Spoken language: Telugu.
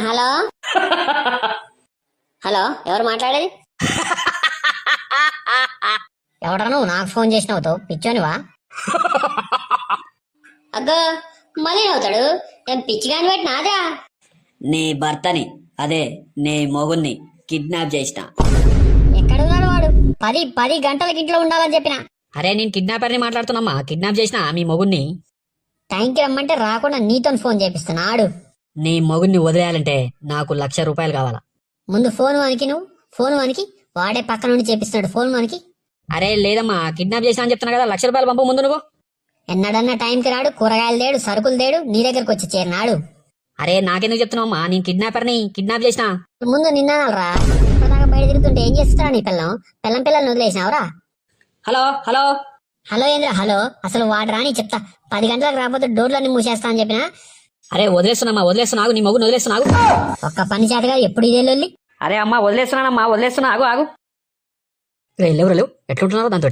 హలో హలో, ఎవరు మాట్లాడేది? ఎవడరా నువ్వు నాకు ఫోన్ చేసినావుతో పిచ్చోనివా? అగ్గో మళ్ళీ నవ్వుతాడు. ఏం పిచ్చిగాని పెట్టినాదా? నీ భర్తని, అదే నీ మొగుణ్ణి కిడ్నాప్ చేసిన. ఎక్కడున్నాడు వాడు? 10 గంటలకి ఇంట్లో ఉండాలని చెప్పిన. అరే నేను కిడ్నాపర్ని మాట్లాడుతున్నామ్మా. కిడ్నాప్ చేసిన మీ మొగుణ్ణి. టైంకి రమ్మంటే రాకుండా నీతో ఫోన్ చేపిస్తున్నాడు. నీ మొగుణ్ణి వదిలేయాలంటే నాకు ₹1,00,000 కావాలా. ముందు ఫోన్ వానికి, నువ్వు ఫోన్ వానికి. వాడే పక్క నుండి చేపిస్తున్నాడు ఫోన్ వానికి. అరే లేదమ్మా, కిడ్నాప్ చేసిన అని చెప్తున్నా కదా, ₹1,00,000 పంపు ముందు నువ్వు. ఎన్నడన్నా టైంకి రాడు, కూరగాయలు తేడు, సరుకులు తేడు, నీ దగ్గరకు వచ్చి చేరినాడు. అరే నాకెందుకు చెప్తున్నావమ్మా? నేను కిడ్నాపర్ని, కిడ్నాప్ చేసిన. ముందు నిన్నారా? ఇప్పటిదాకా బయట తిరుగుతుంటే ఏం చేస్తున్నా నీ పిల్లని వదిలేసినావురా? హలో హలో హలో ఏంద్రా హలో? అసలు వాడు రాని చెప్తా. 10 గంటలకు రాకపోతే డోర్లన్నీ మూసేస్తా అని చెప్పినా. అరే వదిలేస్తున్నావు, నీ మొగుని వదిలేస్తున్నావు. ఒక్క పని చేతగా ఎప్పుడు ఇదే లొల్లి. అరే అమ్మా వదిలేస్తున్నానమ్మా, వదిలేస్తున్నా, ఆగు. లేవు ఎట్లుంటున్నావు దాంతో?